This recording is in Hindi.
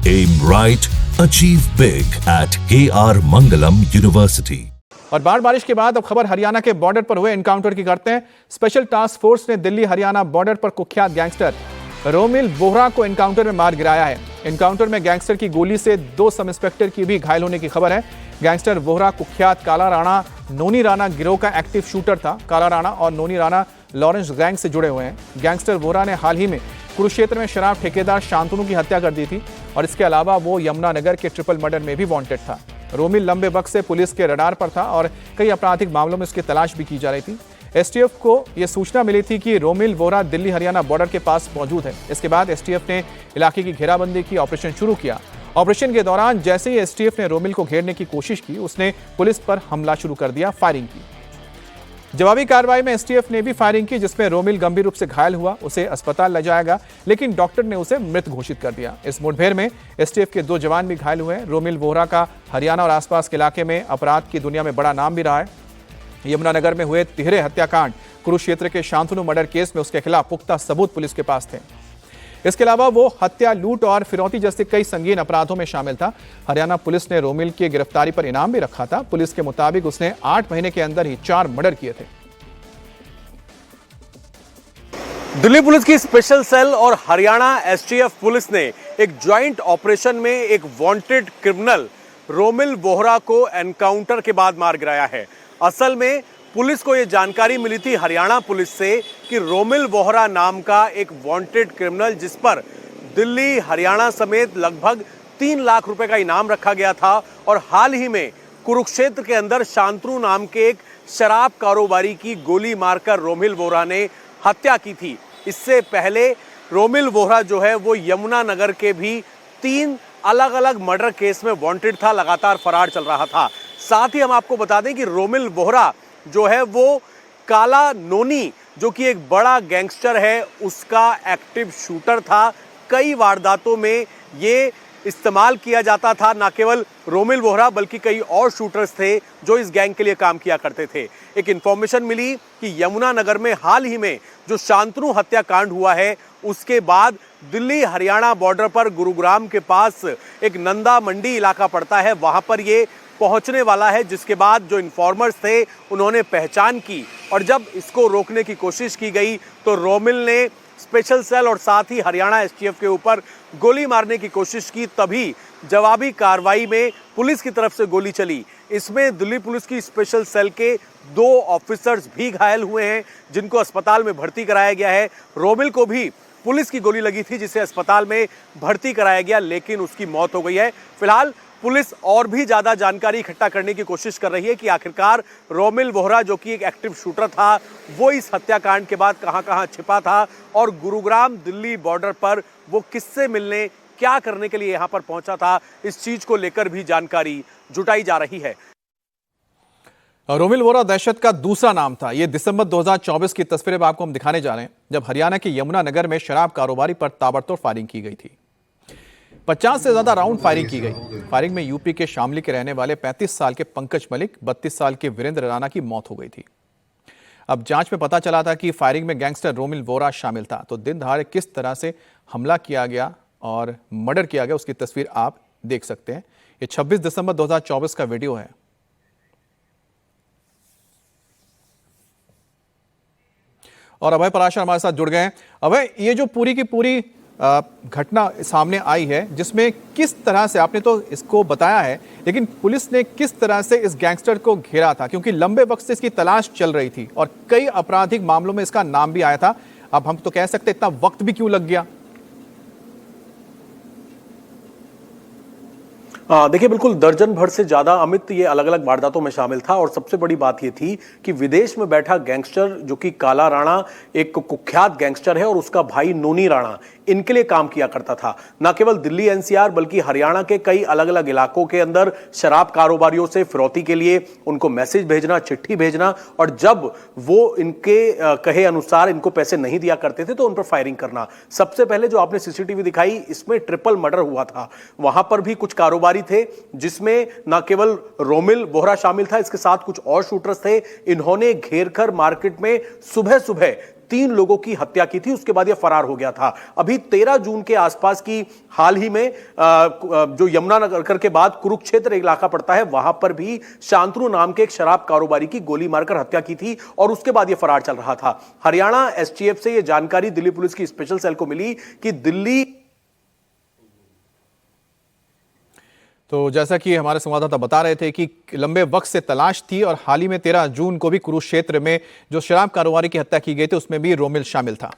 Aim right, achieve big at KR Mangalam University. और बारिश के बाद अब खबर हरियाणा के बॉर्डर पर हुए एनकाउंटर की करते हैं। स्पेशल टास्क फोर्स ने दिल्ली हरियाणा बॉर्डर पर कुख्यात गैंगस्टर रोमिल बोहरा को एनकाउंटर में मार गिराया है। एनकाउंटर में गैंगस्टर की गोली से 2 सब इंस्पेक्टर की भी घायल होने की खबर है। गैंगस्टर बोहरा कुख्यात काला राणा नोनी राणा गिरोह का एक्टिव शूटर था। काला राणा और नोनी राणा लॉरेंस गैंग से जुड़े हुए हैं। गैंगस्टर बोहरा ने हाल ही में कुरुक्षेत्र में शराब ठेकेदार शांतनु की हत्या कर दी थी और इसके अलावा वो यमुनानगर के ट्रिपल मर्डर में भी वांटेड था। रोमिल लंबे वक्त से पुलिस के रडार पर था और कई आपराधिक मामलों में उसकी तलाश भी की जा रही थी। एसटीएफ को यह सूचना मिली थी कि रोमिल बोहरा दिल्ली हरियाणा बॉर्डर के पास मौजूद है। इसके बाद एसटीएफ ने इलाके की घेराबंदी की, ऑपरेशन शुरू किया। ऑपरेशन के दौरान जैसे ही एसटीएफ ने रोमिल को घेरने की कोशिश की, उसने पुलिस पर हमला शुरू कर दिया, फायरिंग की। जवाबी कार्रवाई में एसटीएफ ने भी फायरिंग की, जिसमें रोमिल गंभीर रूप से घायल हुआ। उसे अस्पताल ले जाया गया, लेकिन डॉक्टर ने उसे मृत घोषित कर दिया। इस मुठभेड़ में एसटीएफ के 2 जवान भी घायल हुए हैं। रोमिल बोहरा का हरियाणा और आसपास के इलाके में अपराध की दुनिया में बड़ा नाम भी रहा है। यमुनानगर में हुए तिहरे हत्याकांड, कुरुक्षेत्र के शांतनु मर्डर केस में उसके खिलाफ पुख्ता सबूत पुलिस के पास थे। इसके अलावा वो हत्या, लूट और फिरौती जैसे कई संगीन अपराधों में शामिल था। हरियाणा पुलिस ने रोमिल की गिरफ्तारी पर इनाम भी रखा था। पुलिस के मुताबिक उसने 8 महीने के अंदर ही 4 मर्डर किए थे। दिल्ली पुलिस की स्पेशल सेल और हरियाणा एसटीएफ पुलिस ने एक ज्वाइंट ऑपरेशन में एक वांटेड क्रिमिनल रोमिल बोहरा को एनकाउंटर के बाद मार गिराया है। असल में पुलिस को यह जानकारी मिली थी हरियाणा पुलिस से कि रोमिल बोहरा नाम का एक वांटेड क्रिमिनल, जिस पर दिल्ली हरियाणा समेत लगभग 3 लाख रुपए का इनाम रखा गया था और हाल ही में कुरुक्षेत्र के अंदर शांतनु नाम के एक शराब कारोबारी की गोली मारकर रोमिल बोहरा ने हत्या की थी। इससे पहले रोमिल बोहरा जो है वो यमुनानगर के भी 3 अलग अलग मर्डर केस में वांटेड था, लगातार फरार चल रहा था। साथ ही हम आपको बता दें कि रोमिल बोहरा जो है वो काला नोनी, जो कि एक बड़ा गैंगस्टर है, उसका एक्टिव शूटर था। कई वारदातों में ये इस्तेमाल किया जाता था। न केवल रोमिल बोहरा बल्कि कई और शूटर्स थे जो इस गैंग के लिए काम किया करते थे। एक इंफॉर्मेशन मिली कि यमुनानगर में हाल ही में जो शांतनु हत्याकांड हुआ है, उसके बाद दिल्ली हरियाणा बॉर्डर पर गुरुग्राम के पास एक नंदा मंडी इलाका पड़ता है, वहां पर ये पहुंचने वाला है। जिसके बाद जो इन्फॉर्मर्स थे उन्होंने पहचान की और जब इसको रोकने की कोशिश की गई तो रोमिल ने स्पेशल सेल और साथ ही हरियाणा एसटीएफ के ऊपर गोली मारने की कोशिश की। तभी जवाबी कार्रवाई में पुलिस की तरफ से गोली चली। इसमें दिल्ली पुलिस की स्पेशल सेल के 2 ऑफिसर्स भी घायल हुए हैं, जिनको अस्पताल में भर्ती कराया गया है। रोमिल को भी पुलिस की गोली लगी थी, जिसे अस्पताल में भर्ती कराया गया, लेकिन उसकी मौत हो गई है। फिलहाल पुलिस और भी ज्यादा जानकारी इकट्ठा करने की कोशिश कर रही है कि आखिरकार रोमिल बोहरा, जो कि एक एक्टिव शूटर था, वो इस हत्याकांड के बाद कहां-कहां छिपा था और गुरुग्राम दिल्ली बॉर्डर पर वो किससे मिलने, क्या करने के लिए यहां पर पहुंचा था। इस चीज को लेकर भी जानकारी जुटाई जा रही है। रोमिल बोहरा दहशत का दूसरा नाम था। यह दिसंबर 2024 की तस्वीरें आपको हम दिखाने जा रहे हैं, जब हरियाणा के यमुनानगर में शराब कारोबारी पर ताबड़तोड़ फायरिंग की गई थी। 50 से ज्यादा राउंड फायरिंग की गई। फायरिंग में यूपी के शामली के रहने वाले 35 साल के पंकज मलिक, 32 साल के वीरेंद्र राणा की मौत हो गई थी। अब जांच में पता चला था कि फायरिंग में गैंगस्टर रोमिल बोहरा शामिल था। तो दिन दहाड़े किस तरह से हमला किया गया और मर्डर किया गया, उसकी तस्वीर आप देख सकते हैं। ये 26 दिसंबर 2024 का वीडियो है। और अभय पराशर हमारे साथ जुड़ गए हैं। अभय, ये जो पूरी की पूरी घटना सामने आई है, जिसमें किस तरह से, आपने तो इसको बताया है, लेकिन पुलिस ने किस तरह से इस गैंगस्टर को घेरा था, क्योंकि लंबे वक्त से इसकी तलाश चल रही थी और कई आपराधिक मामलों में इसका नाम भी आया था। अब हम तो कह सकते इतना वक्त भी क्यों लग गया? देखिए, बिल्कुल दर्जन भर से ज्यादा अमित ये अलग अलग वारदातों में शामिल था और सबसे बड़ी बात ये थी कि विदेश में बैठा गैंगस्टर, जो कि काला राणा एक कुख्यात गैंगस्टर है, और उसका भाई नोनी राणा, इनके लिए काम किया करता था। न केवल दिल्ली एनसीआर बल्कि हरियाणा के कई अलग अलग इलाकों के अंदर शराब कारोबारियों से फिरौती के लिए उनको मैसेज भेजना, चिट्ठी भेजना, और जब वो इनके कहे अनुसार इनको पैसे नहीं दिया करते थे तो उन पर फायरिंग करना। सबसे पहले जो आपने सीसीटीवी दिखाई, इसमें ट्रिपल मर्डर हुआ था। वहां पर भी कुछ कारोबारी थे, जिसमें न केवल रोमिल बोहरा शामिल था, इसके साथ कुछ और शूटर्स थे। इन्होंने घेरकर मार्केट में सुबह सुबह 3 लोगों की हत्या की थी, उसके बाद यह फरार हो गया था। अभी 13 जून के आसपास की हाल ही में जो यमुनानगर के बाद कुरुक्षेत्र इलाका पड़ता है, वहां पर भी शांतनु नाम के एक शराब कारोबारी की गोली मारकर हत्या की थी और उसके बाद यह फरार चल रहा था। हरियाणा एसटीएफ से यह जानकारी दिल्ली पुलिस की स्पेशल सेल को मिली कि दिल्ली तो जैसा कि हमारे संवाददाता बता रहे थे कि लंबे वक्त से तलाश थी और हाल ही में 13 जून को भी कुरुक्षेत्र में जो शराब कारोबारी की हत्या की गई थी उसमें भी रोमिल शामिल था।